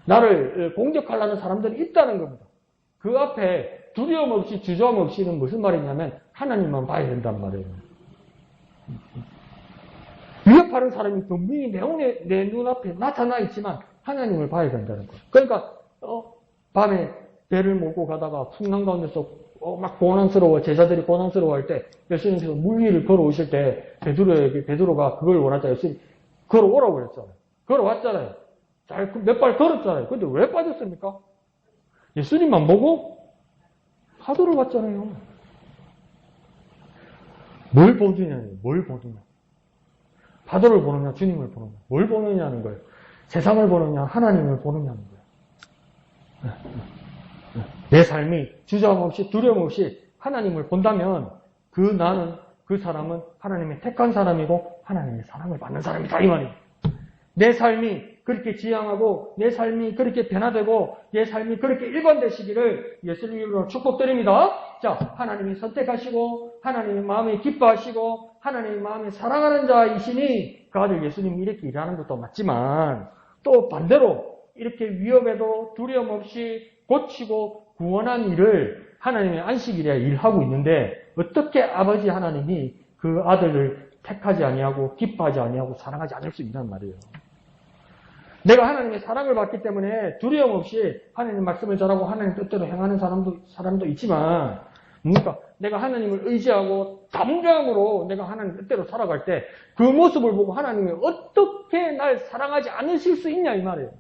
S1: 나를 공격하려는 사람들이 있다는 겁니다. 그 앞에 두려움 없이 주저함 없이는 무슨 말이냐면 하나님만 봐야 된단 말이에요. 위협하는 사람이 분명히 내 눈앞에 나타나 있지만 하나님을 봐야 된다는 거예요. 그러니까 밤에 배를 몰고 가다가 풍랑 가운데서 막 고난스러워, 제자들이 고난스러워할 때 예수님께서 물 위를 걸어오실 때 베드로가 그걸 원하자 예수님 걸어오라고 그랬잖아요. 걸어왔잖아요. 잘 몇 발 걸었잖아요. 근데 왜 빠졌습니까? 예수님만 보고 파도를 봤잖아요. 뭘 보느냐예요. 뭘 보느냐. 파도를 보느냐, 주님을 보느냐. 뭘 보느냐는 거예요. 세상을 보느냐, 하나님을 보느냐는 거예요. 내 삶이 주저함 없이 두려움 없이 하나님을 본다면 그 사람은 하나님의 택한 사람이고 하나님의 사랑을 받는 사람이다 이 말이에요. 내 삶이 그렇게 지향하고 내 삶이 그렇게 변화되고 내 삶이 그렇게 일관되시기를 예수님 이름으로 축복드립니다. 자, 하나님이 선택하시고 하나님의 마음에 기뻐하시고 하나님의 마음에 사랑하는 자이시니 그 아들 예수님이 이렇게 일하는 것도 맞지만 또 반대로 이렇게 위협에도 두려움 없이 고치고 구원한 일을 하나님의 안식일에 일하고 있는데 어떻게 아버지 하나님이 그 아들을 택하지 아니하고 기뻐하지 아니하고 사랑하지 않을 수 있단 말이에요. 내가 하나님의 사랑을 받기 때문에 두려움 없이 하나님 말씀을 전하고 하나님 뜻대로 행하는 사람도 있지만 그러니까 내가 하나님을 의지하고 담대함으로 내가 하나님 뜻대로 살아갈 때 그 모습을 보고 하나님이 어떻게 날 사랑하지 않으실 수 있냐 이 말이에요.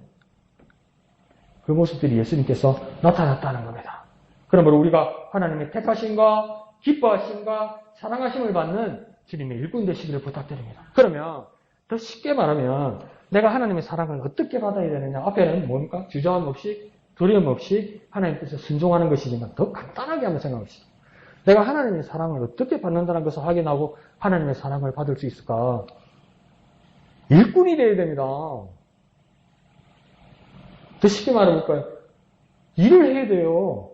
S1: 그 모습들이 예수님께서 나타났다는 겁니다. 그러므로 우리가 하나님의 택하심과 기뻐하심과 사랑하심을 받는 주님의 일꾼 되시기를 부탁드립니다. 그러면 더 쉽게 말하면 내가 하나님의 사랑을 어떻게 받아야 되느냐. 앞에는 뭡니까? 주저함 없이 두려움 없이 하나님 뜻에 순종하는 것이지만 더 간단하게 한번 생각합시다. 내가 하나님의 사랑을 어떻게 받는다는 것을 확인하고 하나님의 사랑을 받을 수 있을까? 일꾼이 되어야 됩니다. 더 쉽게 말해볼까요? 일을 해야 돼요.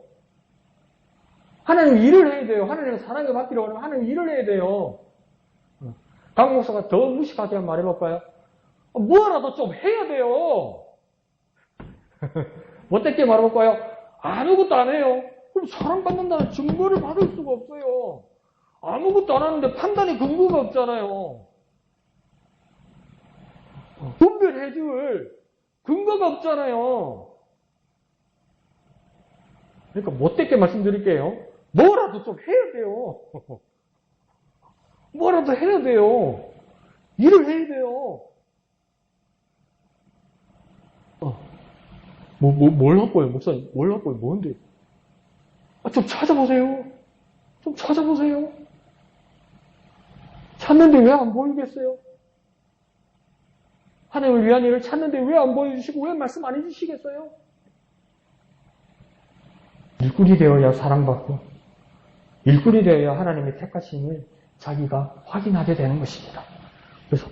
S1: 하나님 일을 해야 돼요. 하나님의 사랑을 받기로 하면 하나님 일을 해야 돼요. 강 목사가 더 무식하게 한번 말해볼까요? 뭐라도 좀 해야 돼요. 어떻게 말해볼까요? 아무것도 안 해요. 그럼 사랑받는다는 증거를 받을 수가 없어요. 아무것도 안 하는데 판단의 근거가 없잖아요. 분별해줄 근거가 없잖아요. 그러니까 못되게 말씀드릴게요. 뭐라도 좀 해야 돼요. 뭐라도 해야 돼요. 일을 해야 돼요. 뭘 갖고요, 목사님? 뭘 갖고요? 뭔데? 좀 찾아보세요. 좀 찾아보세요. 찾는데 왜 안 보이겠어요? 하나님을 위한 일을 찾는데 왜 안 보여주시고 왜 말씀 안 해주시겠어요? 일꾼이 되어야 사랑받고 일꾼이 되어야 하나님의 택하심을 자기가 확인하게 되는 것입니다. 그래서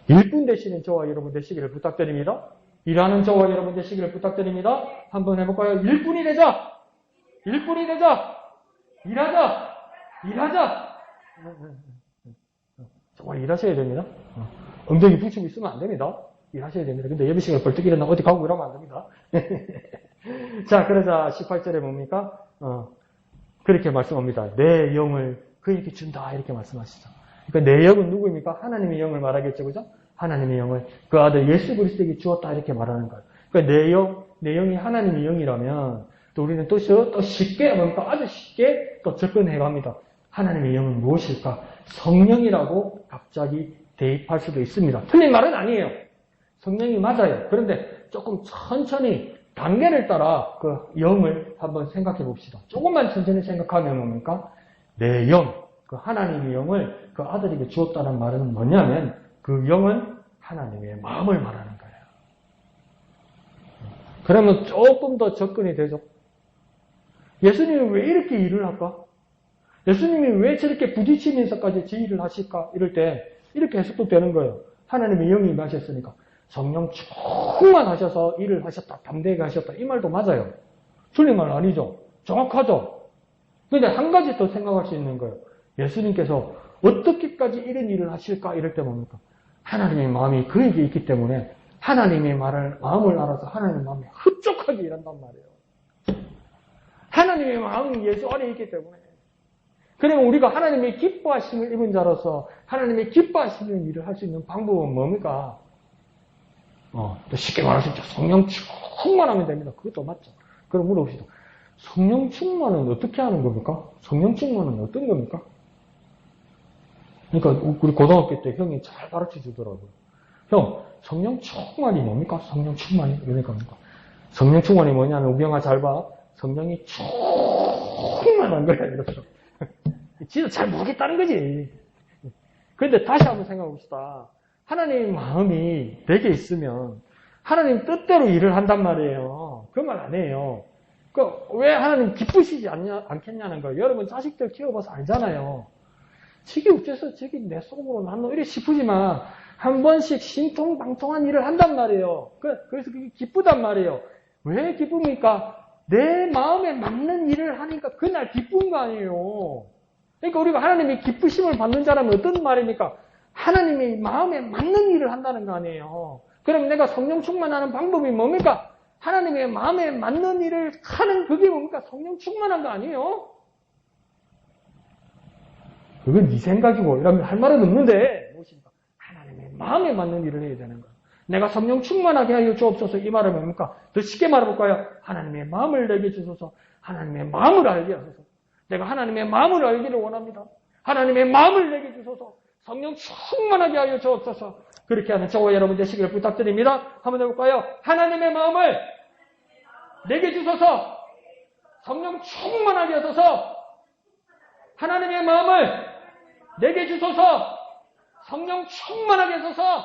S1: 일꾼 되시는 저와 여러분 되시기를 부탁드립니다. 일하는 저와 여러분 되시기를 부탁드립니다. 한번 해볼까요? 일꾼이 되자! 일꾼이 되자! 일하자! 일하자! 정말 일하셔야 됩니다. 엉덩이 붙이고 있으면 안 됩니다. 일하셔야 됩니다. 근데 예배 시간에 벌떡 일어나 어디 가고 이러면 안 됩니다. 자, 그러자 18절에 뭡니까? 그렇게 말씀합니다. 내 영을 그에게 준다. 이렇게 말씀하시죠. 그러니까 내 영은 누구입니까? 하나님의 영을 말하겠죠. 그죠? 하나님의 영을 그 아들 예수 그리스도에게 주었다. 이렇게 말하는 거예요. 그러니까 내 영이 하나님의 영이라면 또 우리는 또 쉽게, 뭡니까? 아주 쉽게 또 접근해 갑니다. 하나님의 영은 무엇일까? 성령이라고 갑자기 대입할 수도 있습니다. 틀린 말은 아니에요. 성령이 맞아요. 그런데 조금 천천히 단계를 따라 그 영을 한번 생각해 봅시다. 조금만 천천히 생각하면 뭡니까? 내 영, 그 하나님의 영을 그 아들에게 주었다는 말은 뭐냐면 그 영은 하나님의 마음을 말하는 거예요. 그러면 조금 더 접근이 되죠. 예수님이 왜 이렇게 일을 할까? 예수님이 왜 저렇게 부딪히면서까지 지휘를 하실까? 이럴 때 이렇게 해석도 되는 거예요. 하나님의 영이 임하셨으니까 성령 충만하셔서 일을 하셨다. 담대하게 하셨다. 이 말도 맞아요. 틀린 말 아니죠. 정확하죠. 그런데 한 가지 더 생각할 수 있는 거예요. 예수님께서 어떻게까지 이런 일을 하실까? 이럴 때 뭡니까? 하나님의 마음이 그에게 있기 때문에 하나님의 마음을 알아서 하나님의 마음이 흡족하게 일한단 말이에요. 하나님의 마음이 예수 안에 있기 때문에. 그러면 우리가 하나님의 기뻐하심을 입은 자로서 하나님의 기뻐하시는 일을 할 수 있는 방법은 뭡니까? 또 쉽게 말할 수 있죠. 성령 충만하면 됩니다. 그것도 맞죠. 그럼 물어봅시다. 성령 충만은 어떻게 하는 겁니까? 성령 충만은 어떤 겁니까? 그러니까 우리 고등학교 때 형이 잘 가르쳐 주더라고요. 형, 성령 충만이 뭡니까? 성령 충만이? 그러니까 뭡니까? 성령 충만이 뭐냐면 우경아 잘 봐. 성령이 충만한 거야. 이렇게. 진짜 잘 모르겠다는 거지. 그런데 다시 한번 생각해 봅시다. 하나님의 마음이 내게 있으면 하나님 뜻대로 일을 한단 말이에요. 그 말 안 해요. 왜 하나님 기쁘시지 않겠냐는 거예요. 여러분 자식들 키워봐서 알잖아요. 저기 어째서 저기 내 속으로 난너 이래 싶으지만 한 번씩 신통방통한 일을 한단 말이에요. 그래서 그게 기쁘단 말이에요. 왜 기쁩니까? 내 마음에 맞는 일을 하니까 그날 기쁜 거 아니에요. 그러니까 우리가 하나님의 기쁘심을 받는 자라면 어떤 말입니까? 하나님의 마음에 맞는 일을 한다는 거 아니에요. 그럼 내가 성령 충만하는 방법이 뭡니까? 하나님의 마음에 맞는 일을 하는 그게 뭡니까? 성령 충만한 거 아니에요? 그건 네 생각이고 이러면 할 말은 없는데 무엇입니까? 하나님의 마음에 맞는 일을 해야 되는 거예요. 내가 성령 충만하게 하여 주옵소서 이 말은 뭡니까? 더 쉽게 말해볼까요? 하나님의 마음을 내게 주소서. 하나님의 마음을 알게 하소서. 내가 하나님의 마음을 알기를 원합니다. 하나님의 마음을 내게 주소서. 성령 충만하게 하여 주옵소서. 그렇게 하는 저와 여러분 되시기를 부탁드립니다. 한번 해볼까요? 하나님의 마음을 내게 주소서. 성령 충만하게 하소서. 하나님의 마음을 내게 주소서. 성령 충만하게 하소서.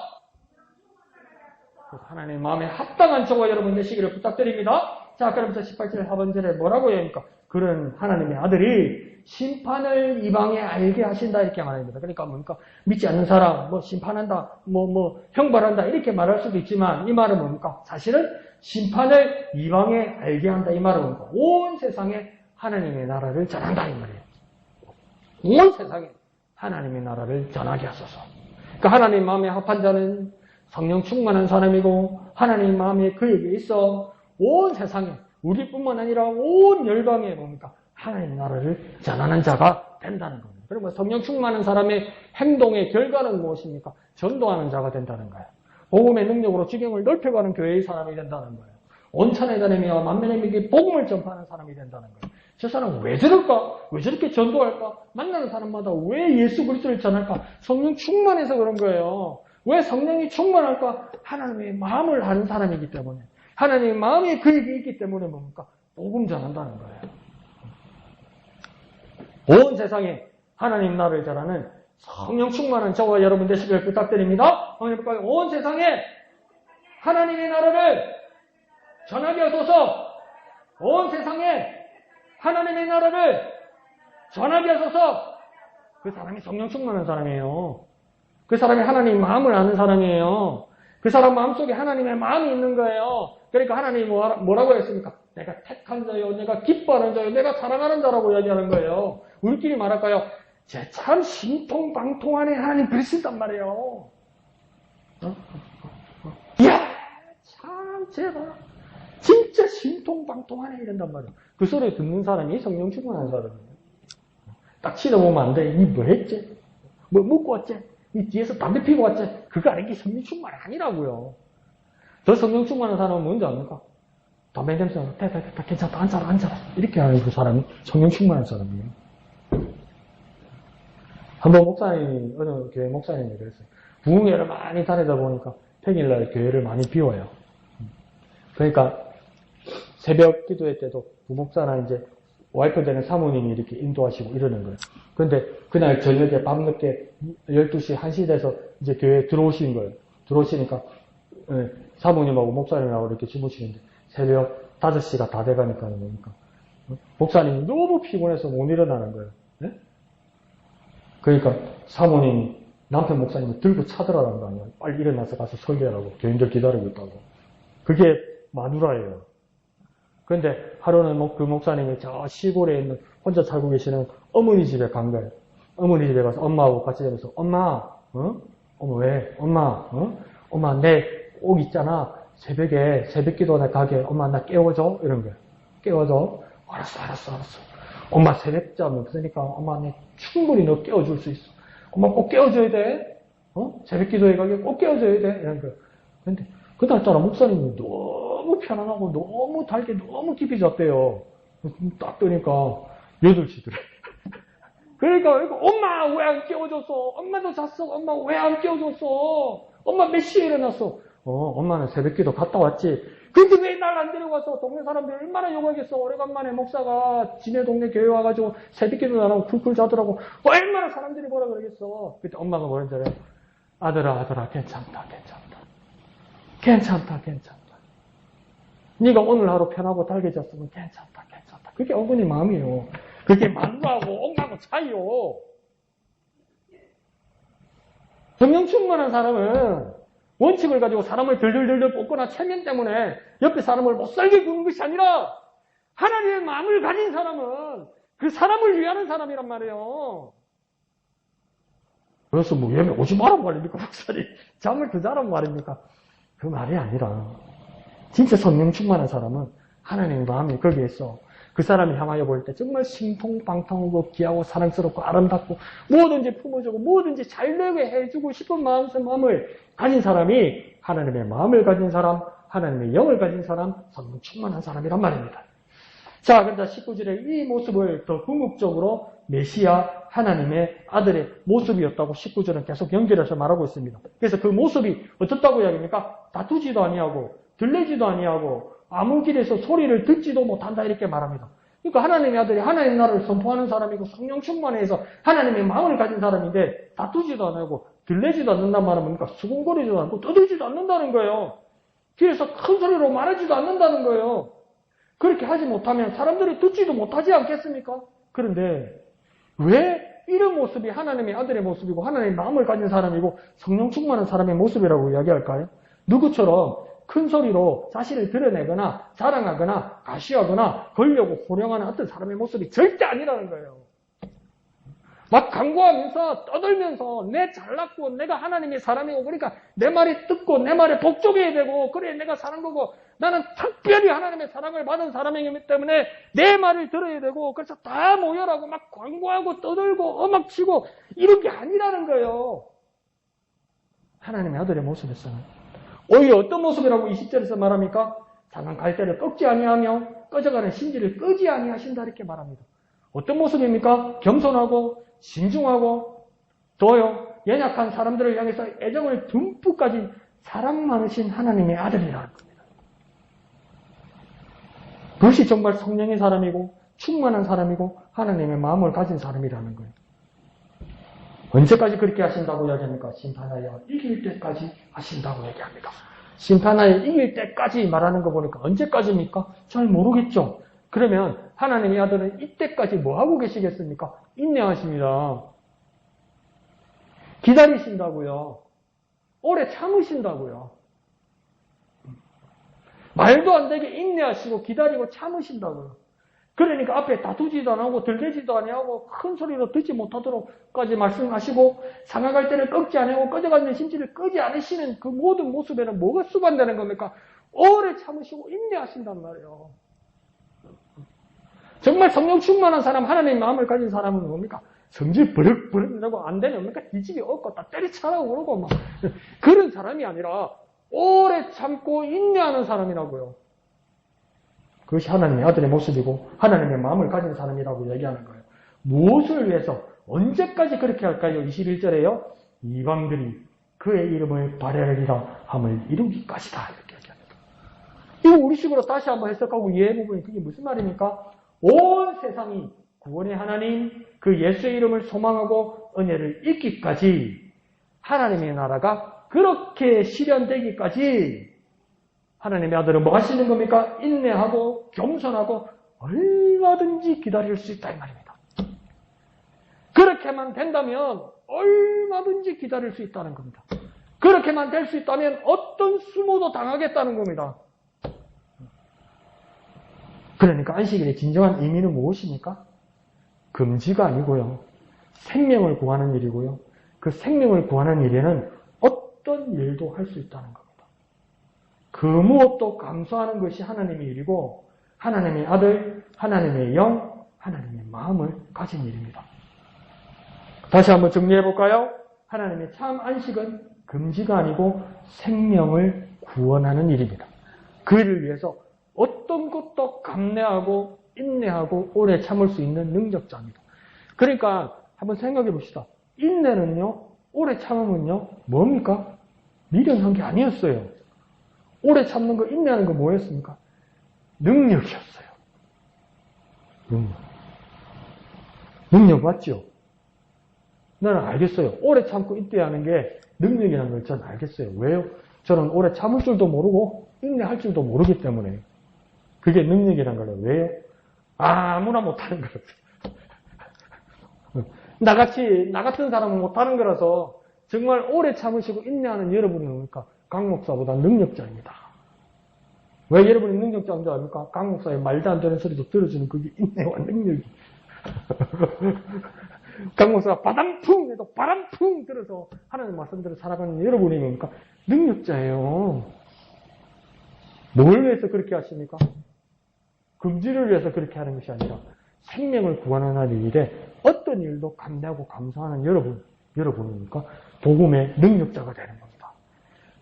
S1: 하나님의 마음에 합당한 저와 여러분 되시기를 부탁드립니다. 자, 그러면서 18절 하반절에 뭐라고 해야 합니까? 그런 하나님의 아들이 심판을 이방에 알게 하신다 이렇게 말합니다. 그러니까 뭡니까? 믿지 않는 사람, 심판한다, 형벌한다 이렇게 말할 수도 있지만 이 말은 뭡니까? 사실은 심판을 이방에 알게 한다 이 말은 뭡니까? 온 세상에 하나님의 나라를 전한다 이 말이에요. 온 세상에 하나님의 나라를 전하게 하소서. 그러니까 하나님 마음에 합한 자는 성령 충만한 사람이고 하나님 마음에 그에게 있어 온 세상에 우리뿐만 아니라 온 열방에 뭡니까? 하나님 나라를 전하는 자가 된다는 겁니다. 그러면 성령 충만한 사람의 행동의 결과는 무엇입니까? 전도하는 자가 된다는 거예요. 복음의 능력으로 지경을 넓혀가는 교회의 사람이 된다는 거예요. 온천에 다니며 만민에게 복음을 전파하는 사람이 된다는 거예요. 저 사람은 왜 저럴까? 왜 저렇게 전도할까? 만나는 사람마다 왜 예수 그리스도를 전할까? 성령 충만해서 그런 거예요. 왜 성령이 충만할까? 하나님의 마음을 아는 사람이기 때문에. 하나님의 마음이 그에게 있기 때문에 뭡니까? 복음 전한다는 거예요. 온 세상에 하나님 나라를 전하는 성령 충만한 저와 여러분 되시길 부탁드립니다. 온 세상에 하나님의 나라를 전하게 하소서. 온 세상에 하나님의 나라를 전하게 하소서. 그 사람이 성령 충만한 사람이에요. 그 사람이 하나님의 마음을 아는 사람이에요. 그 사람 마음속에 하나님의 마음이 있는 거예요. 그러니까 하나님이 뭐라고 했습니까? 내가 택한 자요, 내가 기뻐하는 자요, 내가 사랑하는 자라고 이야기하는 거예요. 우리끼리 말할까요? 쟤 참 신통방통하네 하나님 그러신단 말이에요. 이야, 참 제가 진짜 신통방통하네 이런단 말이에요. 그 소리 듣는 사람이 성령 충만한 사람이에요. 딱 치러보면 안 돼. 이 뭐 했지? 뭐 먹고 왔지? 이 뒤에서 담배 피고 왔지? 그거 아닌 게 성령 충만이 아니라고요. 더 성령 충만한 사람은 뭔지 압니까? 담배 냄새 나서 다 괜찮다 앉아라 이렇게 하는 그 사람이 성령 충만한 사람이에요. 한번 목사님이 어느 교회 목사님이 그랬어요. 부흥회를 많이 다니다 보니까 평일날 교회를 많이 비워요. 그러니까 새벽 기도회 때도 부목사나 이제 와이프 되는 사모님이 이렇게 인도하시고 이러는 거예요. 그런데 그날 저녁에 밤늦게 12시, 1시 돼서 이제 교회에 들어오신 거예요. 들어오시니까 사모님하고 목사님하고 이렇게 주무시는데 새벽 5시가 다 돼가니까 뭡니까? 목사님이 너무 피곤해서 못 일어나는 거예요. 네? 그러니까 사모님이 남편 목사님을 들고 차들어라는 거 아니에요. 빨리 일어나서 가서 설교하라고 교인들 기다리고 있다고. 그게 마누라예요. 그런데 하루는 그 목사님이 저 시골에 있는 혼자 살고 계시는 어머니 집에 간 거예요. 어머니 집에 가서 엄마하고 같이 자면서 엄마, 엄마 왜? 엄마 내 옷 있잖아. 새벽에 새벽 기도 나 가게 엄마 나 깨워줘 이런 거예요. 깨워줘. 알았어. 엄마 새벽잠 없으니까 엄마 내 충분히 너 깨워줄 수 있어. 엄마 꼭 깨워줘야 돼. 새벽 기도에 가게 꼭 깨워줘야 돼 이런 거예요. 근데 그날따라 목사님이 너무 편안하고 너무 달게 너무 깊이 잤대요. 딱 뜨니까 8시더래. 그러니까 엄마 왜 안 깨워줬어? 엄마도 잤어. 엄마 왜 안 깨워줬어? 엄마 몇 시에 일어났어? 엄마는 새벽기도 갔다 왔지. 근데 왜 날 안 데려가서? 동네 사람들이 얼마나 욕하겠어. 오래간만에 목사가 지네 동네 교회 와가지고 새벽기도 안 하고 쿨쿨 자더라고. 얼마나 사람들이 뭐라 그러겠어. 그때 엄마가 뭐라 그래? 아들아 괜찮다. 네가 오늘 하루 편하고 달게 잤으면 괜찮다. 그게 어머니 마음이에요. 그게 만두하고 엄마하고 차이요. 성령 충만한 사람은 원칙을 가지고 사람을 들들들들 뽑거나 체면 때문에 옆에 사람을 못 살게 구는 것이 아니라 하나님의 마음을 가진 사람은 그 사람을 위하는 사람이란 말이에요. 그래서 뭐 얘는 오지 말라고 말입니까? 목사님 잠을 더 자라고 말입니까? 그 말이 아니라 진짜 성령 충만한 사람은 하나님의 마음이 거기에 있어. 그 사람이 향하여 볼 때 정말 신통방통하고 귀하고 사랑스럽고 아름답고 뭐든지 품어주고 뭐든지 잘되게 해주고 싶은 마음을 가진 사람이 하나님의 마음을 가진 사람, 하나님의 영을 가진 사람, 성령 충만한 사람이란 말입니다. 자, 그런데 19절에 이 모습을 더 궁극적으로 메시아 하나님의 아들의 모습이었다고 19절은 계속 연결해서 말하고 있습니다. 그래서 그 모습이 어떻다고 이야기합니까? 다투지도 아니하고 들리지도 아니하고 아무 길에서 소리를 듣지도 못한다 이렇게 말합니다. 그러니까 하나님의 아들이 하나님 나라를 선포하는 사람이고 성령 충만해서 하나님의 마음을 가진 사람인데 다투지도 않고 들리지도 않는단 말은 뭡니까? 수군거리지도 않고 떠들지도 않는다는 거예요. 뒤에서 큰 소리로 말하지도 않는다는 거예요. 그렇게 하지 못하면 사람들이 듣지도 못하지 않겠습니까? 그런데 왜 이런 모습이 하나님의 아들의 모습이고 하나님의 마음을 가진 사람이고 성령 충만한 사람의 모습이라고 이야기할까요? 누구처럼 큰 소리로 자신을 드러내거나 자랑하거나 가시하거나 걸려고 호령하는 어떤 사람의 모습이 절대 아니라는 거예요. 막 강구하면서 떠들면서 내 잘났고 내가 하나님의 사람이고 그러니까 내 말이 듣고 내 말에 복종해야 되고 그래 내가 사는 거고 나는 특별히 하나님의 사랑을 받은 사람이기 때문에 내 말을 들어야 되고 그래서 다 모여라고 막 광고하고 떠들고 음악치고 이런 게 아니라는 거예요. 하나님의 아들의 모습이었어요. 오히려 어떤 모습이라고 20절에서 말합니까? 상한 갈대를 꺾지 아니하며 꺼져가는 심지를 끄지 아니하신다 이렇게 말합니다. 어떤 모습입니까? 겸손하고 신중하고 또요 연약한 사람들을 향해서 애정을 듬뿍 가진 사랑 많으신 하나님의 아들이라는 겁니다. 그것이 정말 성령의 사람이고 충만한 사람이고 하나님의 마음을 가진 사람이라는 거예요. 언제까지 그렇게 하신다고 이야기합니까? 심판하여 이길 때까지 하신다고 얘기합니다. 심판하여 이길 때까지 말하는 거 보니까 언제까지입니까? 잘 모르겠죠. 그러면 하나님의 아들은 이때까지 뭐 하고 계시겠습니까? 인내하십니다. 기다리신다고요. 오래 참으신다고요. 말도 안 되게 인내하시고 기다리고 참으신다고요. 그러니까 앞에 다투지도 안 하고 들대지도 아니하고 큰 소리로 듣지 못하도록까지 말씀하시고 상하갈 때는 꺾지 아니하고 꺼져가는 심지를 끄지 않으시는 그 모든 모습에는 뭐가 수반되는 겁니까? 오래 참으시고 인내하신단 말이에요. 정말 성령 충만한 사람, 하나님의 마음을 가진 사람은 뭡니까? 성질 버럭버럭 내고 안 되면 뭡니까? 뒤집이 얻고 딱 때리차라고 그러고 막 그런 사람이 아니라 오래 참고 인내하는 사람이라고요. 그것이 하나님의 아들의 모습이고 하나님의 마음을 가진 사람이라고 얘기하는 거예요. 무엇을 위해서 언제까지 그렇게 할까요? 21절에요. 이방들이 그의 이름을 발휘하리라 함을 이루기까지다 이렇게 얘기합니다. 이거 우리식으로 다시 한번 해석하고 이해해보면 그게 무슨 말입니까? 온 세상이 구원의 하나님 그 예수의 이름을 소망하고 은혜를 잊기까지 하나님의 나라가 그렇게 실현되기까지 하나님의 아들은 뭐 하시는 겁니까? 인내하고 겸손하고 얼마든지 기다릴 수 있다 이 말입니다. 그렇게만 된다면 얼마든지 기다릴 수 있다는 겁니다. 그렇게만 될 수 있다면 어떤 수모도 당하겠다는 겁니다. 그러니까 안식일의 진정한 의미는 무엇입니까? 금지가 아니고요. 생명을 구하는 일이고요. 그 생명을 구하는 일에는 어떤 일도 할 수 있다는 겁니다. 그 무엇도 감수하는 것이 하나님의 일이고 하나님의 아들, 하나님의 영, 하나님의 마음을 가진 일입니다. 다시 한번 정리해 볼까요? 하나님의 참 안식은 금지가 아니고 생명을 구원하는 일입니다. 그 일을 위해서 어떤 것도 감내하고 인내하고 오래 참을 수 있는 능력자입니다. 그러니까 한번 생각해 봅시다. 인내는요, 오래 참으면요, 뭡니까? 미련한 게 아니었어요. 오래 참는 거, 인내하는 거 뭐였습니까? 능력이었어요. 능력 맞죠? 나는 알겠어요. 오래 참고 인내하는 게 능력이라는 걸 저는 알겠어요. 왜요? 저는 오래 참을 줄도 모르고 인내할 줄도 모르기 때문에. 그게 능력이라는 거예요. 왜요? 아무나 못하는 거라서. 나 같은 사람은 못하는 거라서 정말 오래 참으시고 인내하는 여러분이 뭡니까? 강 목사보다 능력자입니다. 왜 여러분이 능력자인 줄 압니까? 강 목사의 말도 안 되는 소리도 들어주는 그게 인내와 능력이. 강 목사가 바람풍 해도 바람풍 들어서 하나님 말씀대로 살아가는 여러분이 뭡니까? 능력자예요. 뭘 위해서 그렇게 하십니까? 금지를 위해서 그렇게 하는 것이 아니라 생명을 구원하는 일에 어떤 일도 감내하고 감사하는 여러분이니까 복음의 능력자가 되는 겁니다.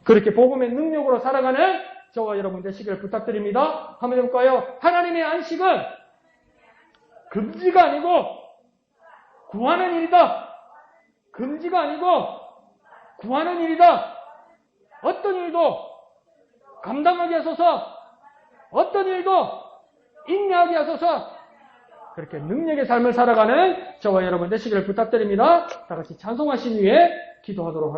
S1: 그렇게 복음의 능력으로 살아가는 저와 여러분 되시길 부탁드립니다. 한번 해볼까요? 하나님의 안식은 금지가 아니고 구하는 일이다. 금지가 아니고 구하는 일이다. 어떤 일도 감당하게 하소서. 어떤 일도 인내하게 하소서. 그렇게 능력의 삶을 살아가는 저와 여러분 되시기를 부탁드립니다. 다 같이 찬송하신 후에 기도하도록 하겠습니다.